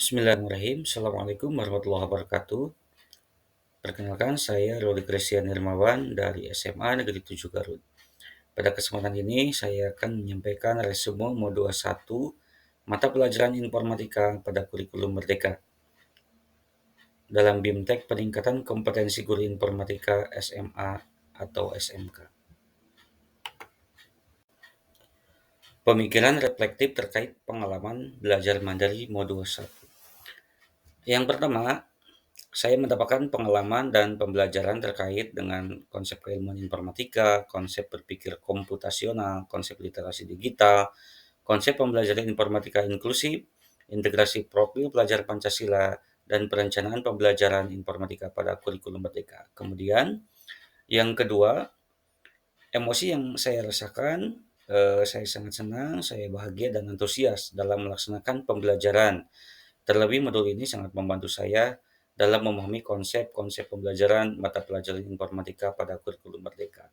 Bismillahirrahmanirrahim. Assalamualaikum warahmatullahi wabarakatuh. Perkenalkan, saya Roli Christian Hermawan dari SMA Negeri 7 Garut. Pada kesempatan ini, saya akan menyampaikan resume modul 1 mata pelajaran informatika pada kurikulum Merdeka dalam BIMTEK Peningkatan Kompetensi Guru Informatika SMA atau SMK. Pemikiran reflektif terkait pengalaman belajar mandiri modul 1. Yang pertama, saya mendapatkan pengalaman dan pembelajaran terkait dengan konsep keilmuan informatika, konsep berpikir komputasional, konsep literasi digital, konsep pembelajaran informatika inklusif, integrasi profil pelajar Pancasila, dan perencanaan pembelajaran informatika pada kurikulum Merdeka. Kemudian, yang kedua, emosi yang saya rasakan, saya sangat senang, saya bahagia dan antusias dalam melaksanakan pembelajaran. Terlebih modul ini sangat membantu saya dalam memahami konsep-konsep pembelajaran mata pelajaran informatika pada kurikulum Merdeka.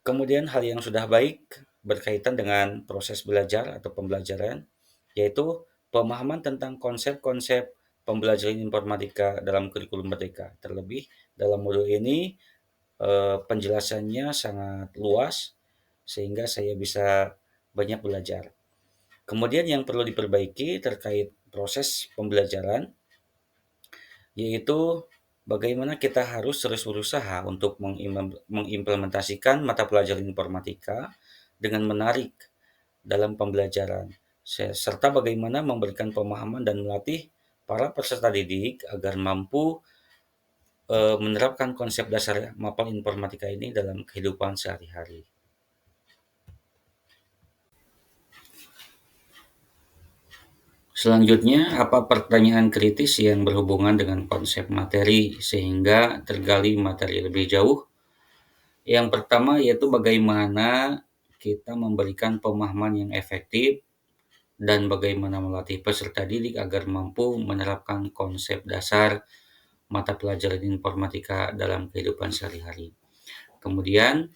Kemudian hal yang sudah baik berkaitan dengan proses belajar atau pembelajaran, yaitu pemahaman tentang konsep-konsep pembelajaran informatika dalam kurikulum Merdeka. Terlebih dalam modul ini penjelasannya sangat luas sehingga saya bisa banyak belajar. Kemudian yang perlu diperbaiki terkait proses pembelajaran, yaitu bagaimana kita harus terus berusaha untuk mengimplementasikan mata pelajaran informatika dengan menarik dalam pembelajaran, serta bagaimana memberikan pemahaman dan melatih para peserta didik agar mampu menerapkan konsep dasar mapel informatika ini dalam kehidupan sehari-hari. Selanjutnya, apa pertanyaan kritis yang berhubungan dengan konsep materi sehingga tergali materi lebih jauh? Yang pertama yaitu bagaimana kita memberikan pemahaman yang efektif dan bagaimana melatih peserta didik agar mampu menerapkan konsep dasar mata pelajaran informatika dalam kehidupan sehari-hari. Kemudian,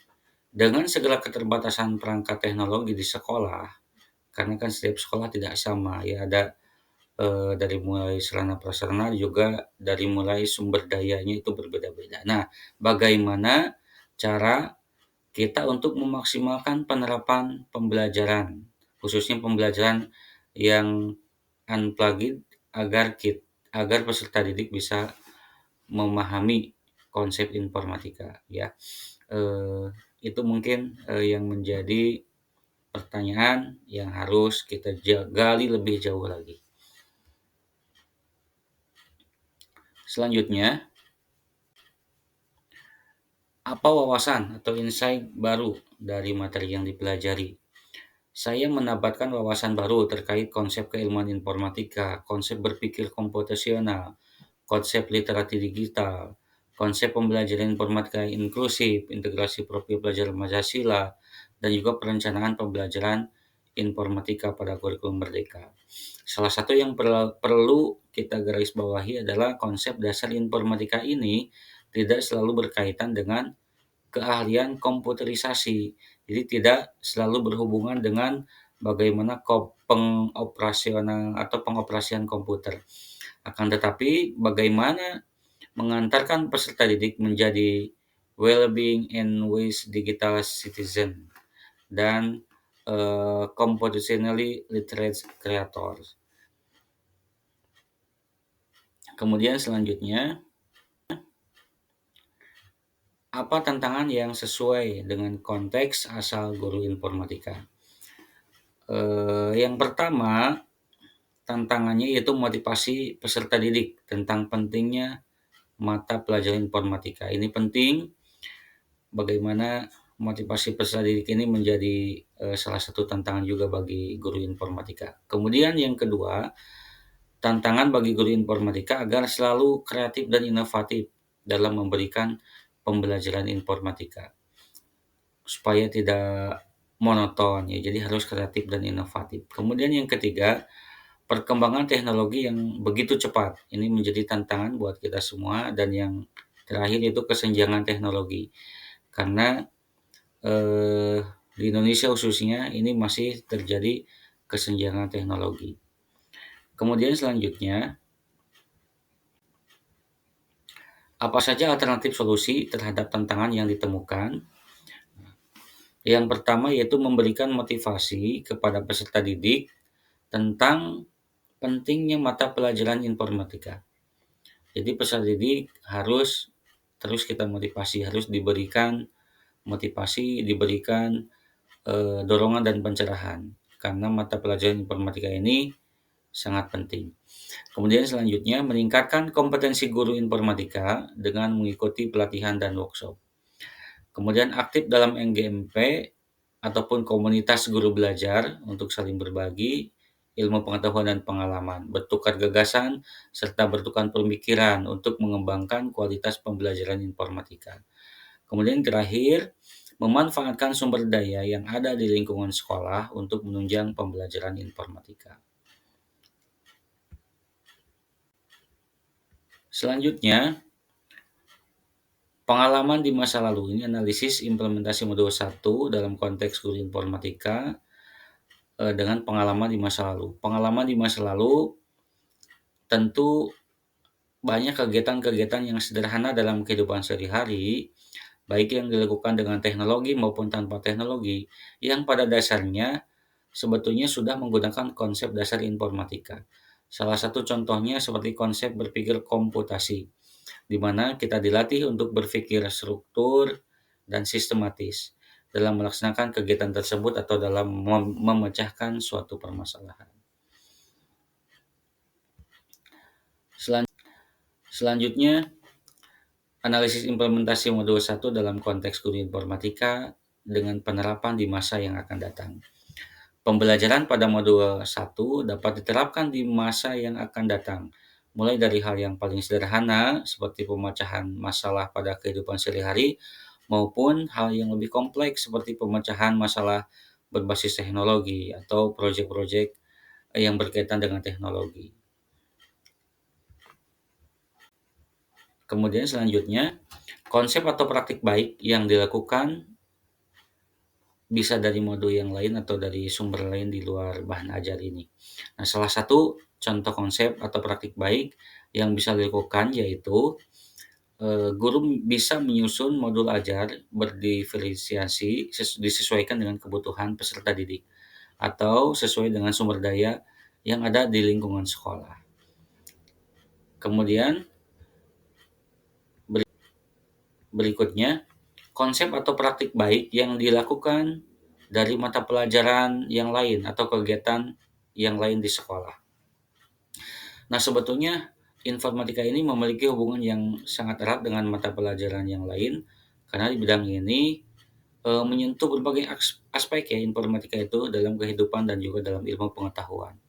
dengan segala keterbatasan perangkat teknologi di sekolah, karena kan setiap sekolah tidak sama, ya ada dari mulai sarana prasarana juga dari mulai sumber dayanya itu berbeda-beda. Nah, bagaimana cara kita untuk memaksimalkan penerapan pembelajaran, khususnya pembelajaran yang unplugged agar peserta didik bisa memahami konsep informatika ya. Itu mungkin yang menjadi pertanyaan yang harus kita gali lebih jauh lagi. Selanjutnya, apa wawasan atau insight baru dari materi yang dipelajari? Saya mendapatkan wawasan baru terkait konsep keilmuan informatika, konsep berpikir komputasional, konsep literasi digital, konsep pembelajaran informatika inklusif, integrasi profil pelajar Pancasila, dan juga perencanaan pembelajaran informatika pada kurikulum Merdeka. Salah satu yang perlu kita garis bawahi adalah konsep dasar informatika ini tidak selalu berkaitan dengan keahlian komputerisasi. Jadi tidak selalu berhubungan dengan bagaimana pengoperasian komputer. Akan tetapi bagaimana mengantarkan peserta didik menjadi well-being and wise digital citizen dan computationally literate creators. Kemudian selanjutnya, apa tantangan yang sesuai dengan konteks asal guru informatika? Yang pertama, tantangannya yaitu motivasi peserta didik tentang pentingnya mata pelajaran informatika. Ini penting bagaimana motivasi peserta didik ini menjadi salah satu tantangan juga bagi guru informatika. Kemudian yang kedua, tantangan bagi guru informatika agar selalu kreatif dan inovatif dalam memberikan pembelajaran informatika supaya tidak monoton ya, jadi harus kreatif dan inovatif. Kemudian yang ketiga, perkembangan teknologi yang begitu cepat ini menjadi tantangan buat kita semua, dan yang terakhir itu kesenjangan teknologi karena di Indonesia khususnya ini masih terjadi kesenjangan teknologi. Kemudian selanjutnya, apa saja alternatif solusi terhadap tantangan yang ditemukan? Yang pertama yaitu memberikan motivasi kepada peserta didik tentang pentingnya mata pelajaran informatika. Jadi peserta didik harus terus kita motivasi, harus diberikan motivasi, diberikan dorongan dan pencerahan karena mata pelajaran informatika ini sangat penting. Kemudian selanjutnya meningkatkan kompetensi guru informatika dengan mengikuti pelatihan dan workshop. Kemudian aktif dalam NGMP ataupun komunitas guru belajar untuk saling berbagi ilmu pengetahuan dan pengalaman, bertukar gagasan, serta bertukar pemikiran untuk mengembangkan kualitas pembelajaran informatika. Kemudian terakhir, memanfaatkan sumber daya yang ada di lingkungan sekolah untuk menunjang pembelajaran informatika. Selanjutnya, pengalaman di masa lalu, ini analisis implementasi modul 1 dalam konteks guru informatika dengan pengalaman di masa lalu. Pengalaman di masa lalu tentu banyak kegiatan-kegiatan yang sederhana dalam kehidupan sehari-hari, baik yang dilakukan dengan teknologi maupun tanpa teknologi, yang pada dasarnya sebetulnya sudah menggunakan konsep dasar informatika. Salah satu contohnya seperti konsep berpikir komputasi, di mana kita dilatih untuk berpikir struktur dan sistematis dalam melaksanakan kegiatan tersebut atau dalam memecahkan suatu permasalahan. Selanjutnya, analisis implementasi modul 1 dalam konteks guru informatika dengan penerapan di masa yang akan datang. Pembelajaran pada modul 1 dapat diterapkan di masa yang akan datang, mulai dari hal yang paling sederhana seperti pemecahan masalah pada kehidupan sehari-hari maupun hal yang lebih kompleks seperti pemecahan masalah berbasis teknologi atau proyek-proyek yang berkaitan dengan teknologi. Kemudian selanjutnya, konsep atau praktik baik yang dilakukan bisa dari modul yang lain atau dari sumber lain di luar bahan ajar ini. Nah, salah satu contoh konsep atau praktik baik yang bisa dilakukan yaitu guru bisa menyusun modul ajar berdiferensiasi disesuaikan dengan kebutuhan peserta didik atau sesuai dengan sumber daya yang ada di lingkungan sekolah. Kemudian berikutnya, konsep atau praktik baik yang dilakukan dari mata pelajaran yang lain atau kegiatan yang lain di sekolah. Nah, sebetulnya informatika ini memiliki hubungan yang sangat erat dengan mata pelajaran yang lain karena di bidang ini menyentuh berbagai aspek ya informatika itu dalam kehidupan dan juga dalam ilmu pengetahuan.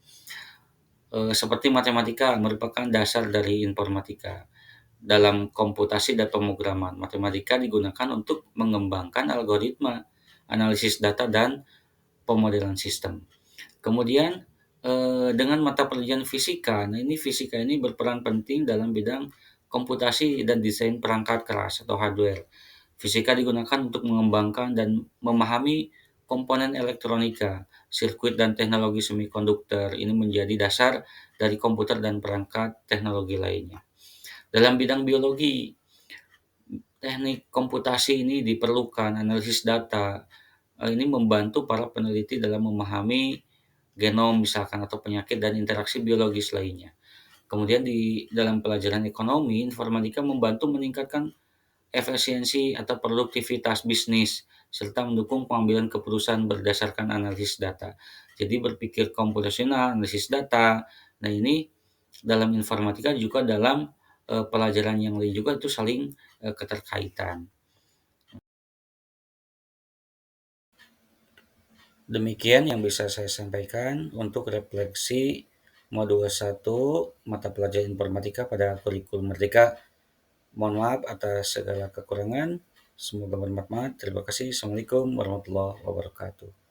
Seperti matematika merupakan dasar dari informatika. Dalam komputasi dan pemrograman, matematika digunakan untuk mengembangkan algoritma, analisis data, dan pemodelan sistem. Kemudian dengan mata pelajaran fisika, nah ini fisika ini berperan penting dalam bidang komputasi dan desain perangkat keras atau hardware. Fisika digunakan untuk mengembangkan dan memahami komponen elektronika, sirkuit dan teknologi semikonduktor. Ini menjadi dasar dari komputer dan perangkat teknologi lainnya. Dalam bidang biologi, teknik komputasi ini diperlukan, analisis data, ini membantu para peneliti dalam memahami genom misalkan atau penyakit dan interaksi biologis lainnya. Kemudian di dalam pelajaran ekonomi, informatika membantu meningkatkan efisiensi atau produktivitas bisnis serta mendukung pengambilan keputusan berdasarkan analisis data. Jadi berpikir komputasional, analisis data. Nah, ini dalam informatika juga dalam pelajaran yang lain juga itu saling keterkaitan. Demikian yang bisa saya sampaikan untuk refleksi modul 1 mata pelajaran informatika pada kurikulum Merdeka. Mohon maaf atas segala kekurangan. Semoga bermanfaat. Terima kasih. Assalamualaikum warahmatullahi wabarakatuh.